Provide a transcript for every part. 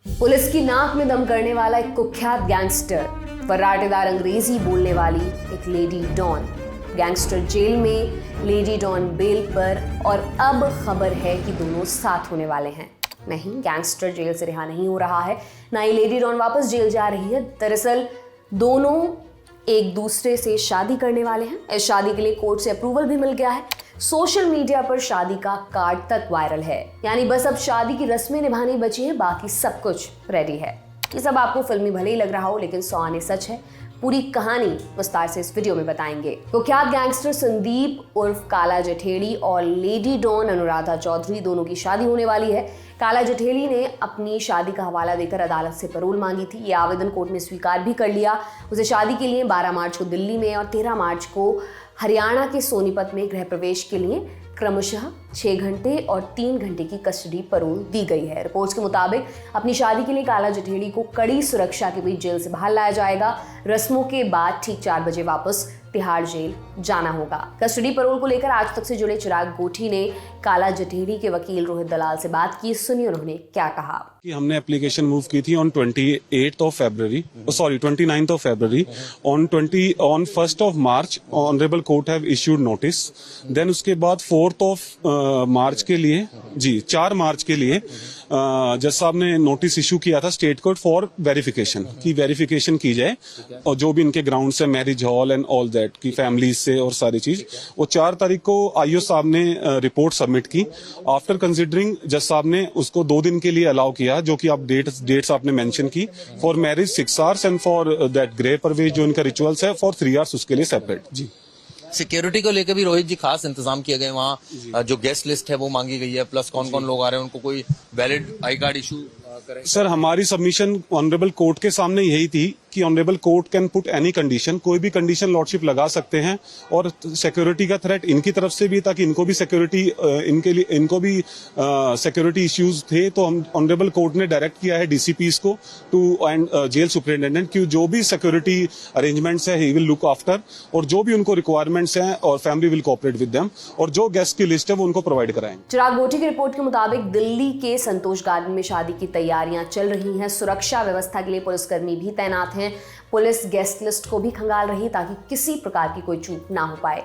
Police की नाक में दम करने वाला एक कुख्यात गैंगस्टर, फर्राटेदार अंग्रेजी बोलने वाली एक लेडी डॉन। गैंगस्टर जेल में, लेडी डॉन बेल पर, और अब खबर है कि दोनों साथ होने वाले हैं। नहीं, गैंगस्टर जेल से रिहा नहीं हो रहा है, ना ही लेडी डॉन वापस जेल जा रही है। दरअसल दोनों एक दूसरे से शादी करने वाले हैं। इस शादी के लिए कोर्ट से अप्रूवल भी मिल गया है। सोशल मीडिया पर शादी का कार्ड तक वायरल है। यानी बस अब शादी की रस्में निभानी बची हैं, बाकी सब कुछ रेडी है। ये सब आपको फिल्मी भले ही लग रहा हो, लेकिन 100 आने सच है। पूरी कहानी विस्तार से इस वीडियो में बताएंगे। कुख्यात गैंगस्टर संदीप उर्फ काला जठेड़ी और लेडी डॉन अनुराधा चौधरी दोनों की शादी होने वाली है। काला जठेड़ी ने अपनी शादी का हवाला देकर अदालत से पैरोल मांगी थी। ये आवेदन कोर्ट ने स्वीकार भी कर लिया। उसे शादी के लिए 12 मार्च को दिल्ली में और 13 मार्च को हरियाणा के सोनीपत में गृह प्रवेश के लिए क्रमशः 6 घंटे और 3 घंटे की कस्टडी पैरोल दी गई है। रिपोर्ट्स के मुताबिक अपनी शादी के लिए काला जठेड़ी को कड़ी सुरक्षा के बीच जेल से बाहर लाया जाएगा। रस्मों के बाद ठीक 4 बजे वापस तिहाड़ जेल जाना होगा। कस्टडी पैरोल को लेकर आज तक से जुड़े चिराग गोठी ने काला जठेड़ी के वकील रोहित दलाल से बात की। सुनिए उन्होंने क्या कहा। कि हमने एप्लीकेशन मूव की थी on 29th of February on 1st of March honourable court have issued notice. Then उसके बाद 4th ऑफ मार्च के लिए 4 मार्च के लिए जज साहब ने नोटिस इशू किया था स्टेट कोर्ट फॉर वेरिफिकेशन की जाए, और जो भी इनके ग्राउंड से marriage hall and all that की फैमिली से और सारी चीज। वो 4 तारीख को आईओ साहब ने रिपोर्ट सबमिट की। आफ्टर कंसिडरिंग जज साहब ने उसको 2 दिन के लिए अलाउ किया, जो कि आप डेट्स आपने मेंशन की। For marriage 6 hours and for that गृह प्रवेश जो इनका रिचुअल्स है फॉर 3 आवर्स उसके लिए सेपरेट। जी, सिक्योरिटी को लेकर भी रोहित जी खास इंतजाम किए गए। वहाँ जो गेस्ट लिस्ट है वो मांगी गई है, प्लस कौन कौन लोग आ रहे हैं, उनको कोई वैलिड आई कार्ड इशू करें। सर, हमारी सबमिशन ऑनरेबल कोर्ट के सामने यही थी कि honourable court can put any condition, कोई भी कंडीशन लॉर्डशिप लगा सकते हैं। और सिक्योरिटी का थ्रेट इनकी तरफ से भी, ताकि इनको भी सिक्योरिटी इश्यूज थे, तो हम ऑनरेबल कोर्ट ने डायरेक्ट किया है डीसीपीज को टू एंड जेल सुपरिटेंडेंट कि जो भी सिक्योरिटी अरेंजमेंट्स है ही विल लुक आफ्टर, और जो भी उनको रिक्वायरमेंट्स हैं और family will cooperate with them, और जो गेस्ट की लिस्ट है वो उनको प्रोवाइड कराएंगे। चिराग गोठी की रिपोर्ट के मुताबिक दिल्ली के संतोष गार्डन में शादी की तैयारियां चल रही हैं। सुरक्षा व्यवस्था के लिए पुलिसकर्मी भी तैनात हैं। पुलिस गेस्ट लिस्ट को भी खंगाल रही ताकि किसी प्रकार की कोई चूक ना हो पाए।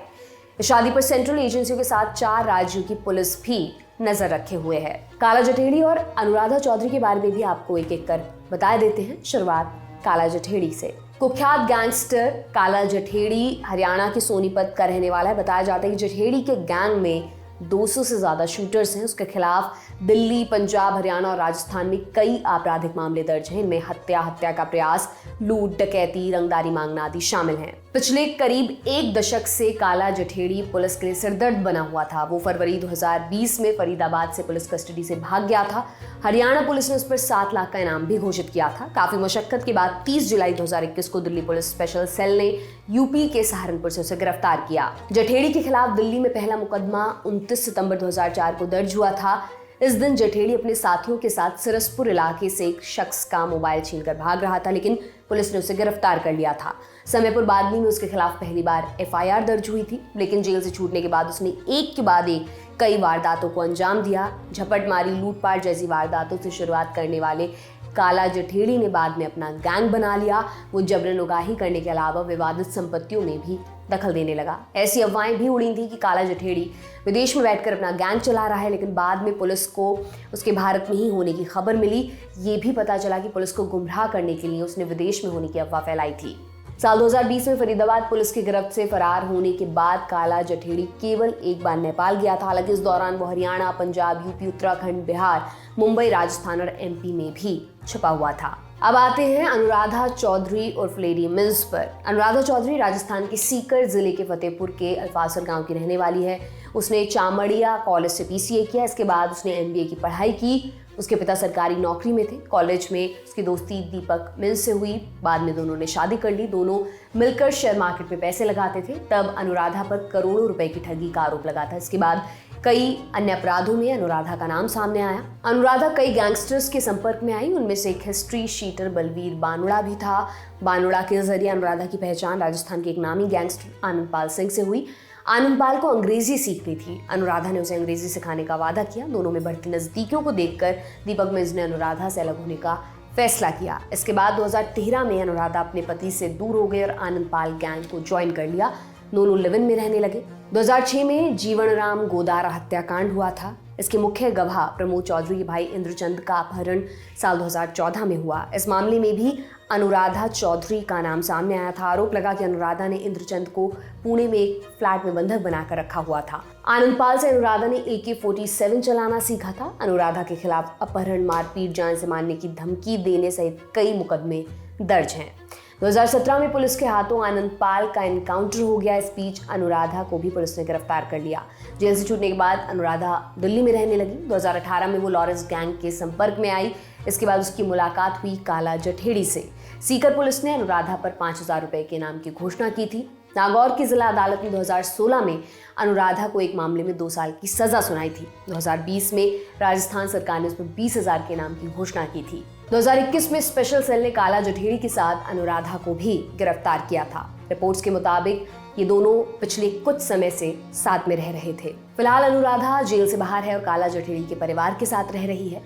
इस शादी पर सेंट्रल एजेंसियों के साथ 4 राज्यों की पुलिस भी नजर रखे हुए है। काला जठेड़ी और अनुराधा चौधरी के बारे में भी आपको एक एक कर बता देते हैं। शुरुआत काला जठेड़ी से। कुख्यात गैंगस्टर काला जठेड़ी हरियाणा के सोनीपत का रहने वाला है। बताया जाता है कि जठेड़ी के गैंग में 200 से ज्यादा शूटर्स हैं। उसके खिलाफ दिल्ली, पंजाब, हरियाणा और राजस्थान में कई आपराधिक मामले दर्ज हैं। इनमें हत्या का प्रयास, लूट, डकैती, रंगदारी मांगना आदि शामिल हैं। पिछले करीब 1 दशक से काला जठेड़ी पुलिस के लिए सिरदर्द बना हुआ था। वो फरवरी 2020 में फरीदाबाद से पुलिस कस्टडी से भाग गया था। हरियाणा पुलिस ने उस पर 7 लाख का इनाम भी घोषित किया था। काफी मशक्कत के बाद 30 जुलाई 2021 को दिल्ली पुलिस स्पेशल सेल ने यूपी के सहारनपुर से उसे गिरफ्तार किया। जठेड़ी के खिलाफ दिल्ली में पहला मुकदमा 29 सितंबर 2004 को दर्ज हुआ था। इस दिन जठेड़ी अपने साथियों के साथ सिरसपुर इलाके से एक शख्स का मोबाइल छीनकर भाग रहा था, लेकिन पुलिस ने उसे गिरफ्तार कर लिया था। समयपुर बादली में उसके खिलाफ पहली बार एफआईआर दर्ज हुई थी, लेकिन जेल से छूटने के बाद उसने एक के बाद एक कई वारदातों को अंजाम दिया। झपटमारी, लूटपाट जैसी वारदातों से शुरुआत करने वाले काला जठेड़ी ने बाद में अपना गैंग बना लिया। वो जबरन उगाही करने के अलावा विवादित संपत्तियों में भी दखल देने लगा। ऐसी अफवाहें भी उड़ी थी कि काला जठेड़ी विदेश में बैठकर अपना गैंग चला रहा है, लेकिन बाद में पुलिस को उसके भारत में ही होने की खबर मिली। ये भी पता चला कि पुलिस को गुमराह करने के लिए उसने विदेश में होने की अफवाह फैलाई थी। साल 2020 में फरीदाबाद पुलिस की गिरफ्त से फरार होने के बाद काला जठेड़ी केवल एक बार नेपाल गया था। हालांकि इस दौरान वो हरियाणा, पंजाब, यूपी, उत्तराखंड, बिहार, मुंबई, राजस्थान और एमपी में भी छुपा हुआ था। अब आते हैं अनुराधा चौधरी उर्फ लेडी मिल्स पर। अनुराधा चौधरी राजस्थान के सीकर जिले के फतेहपुर के अल्फासर गांव की रहने वाली है। उसने चामड़िया कॉलेज से पीसीए किया। इसके बाद उसने एमबीए की पढ़ाई की। उसके पिता सरकारी नौकरी में थे। कॉलेज में उसकी दोस्ती दीपक मिल्स से हुई। बाद में दोनों ने शादी कर ली। दोनों मिलकर शेयर मार्केट में पैसे लगाते थे। तब अनुराधा पर करोड़ों रुपए की ठगी का आरोप लगा था। इसके बाद कई अन्य अपराधों में अनुराधा का नाम सामने आया। अनुराधा कई गैंगस्टर्स के संपर्क में आई। उनमें से एक हिस्ट्री शीटर बलवीर बानुड़ा भी था। बानुड़ा के जरिए अनुराधा की पहचान राजस्थान के एक नामी गैंगस्टर आनंदपाल सिंह से हुई। आनंदपाल को अंग्रेजी सीखनी थी। अनुराधा ने उसे अंग्रेजी सिखाने का वादा किया। दोनों में बढ़ती नजदीकियों को देखकर दीपक मिंज ने अनुराधा से अलग होने का फैसला किया। इसके बाद 2013 में अनुराधा अपने पति से दूर हो गई और आनंदपाल गैंग को ज्वाइन कर लिया। दोनों लिव इन में रहने लगे। 2006 में जीवनराम गोदारा हत्याकांड हुआ था। इसके मुख्य गवाह प्रमोद चौधरी के भाई इंद्रचंद का अपहरण साल 2014 में हुआ। इस मामले में भी अनुराधा चौधरी का नाम सामने आया था। आरोप लगा कि अनुराधा ने इंद्रचंद को पुणे में एक फ्लैट में बंधक बनाकर रखा हुआ था। आनंदपाल से अनुराधा ने AK-47 चलाना सीखा था। अनुराधा के खिलाफ अपहरण, मारपीट, जान से मारने की धमकी देने सहित कई मुकदमे दर्ज हैं। 2017 में पुलिस के हाथों आनंदपाल का एनकाउंटर हो गया। इस बीच अनुराधा को भी पुलिस ने गिरफ्तार कर लिया। जेल से छूटने के बाद अनुराधा दिल्ली में रहने लगी। 2018 में वो लॉरेंस गैंग के संपर्क में आई। इसके बाद उसकी मुलाकात हुई काला जठेड़ी से। सीकर पुलिस ने अनुराधा पर 5,000 रुपए के इनाम की घोषणा की थी। नागौर की जिला अदालत ने 2016 में अनुराधा को एक मामले में 2 साल की सजा सुनाई थी। 2020 में राजस्थान सरकार ने उसमें 20,000 के इनाम की घोषणा की थी। 2021 में स्पेशल सेल ने काला जठेड़ी के साथ अनुराधा को भी गिरफ्तार किया था। रिपोर्ट्स के मुताबिक ये दोनों पिछले कुछ समय से साथ में रह रहे थे। फिलहाल अनुराधा जेल से बाहर है और काला जठेड़ी के परिवार के साथ रह रही है।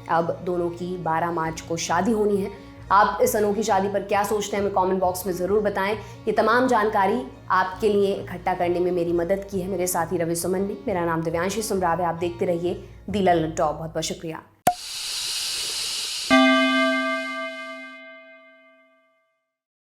अब दोनों की 12 मार्च को शादी होनी है। आप इस अनोखी शादी पर क्या सोचते हैं, हमें कमेंट बॉक्स में ज़रूर बताएं। ये तमाम जानकारी आपके लिए इकट्ठा करने में मेरी मदद की है मेरे साथी रवि सुमन ने। मेरा नाम दिव्यांशी सुमराव है। आप देखते रहिए दी ललन टॉप। बहुत बहुत शुक्रिया।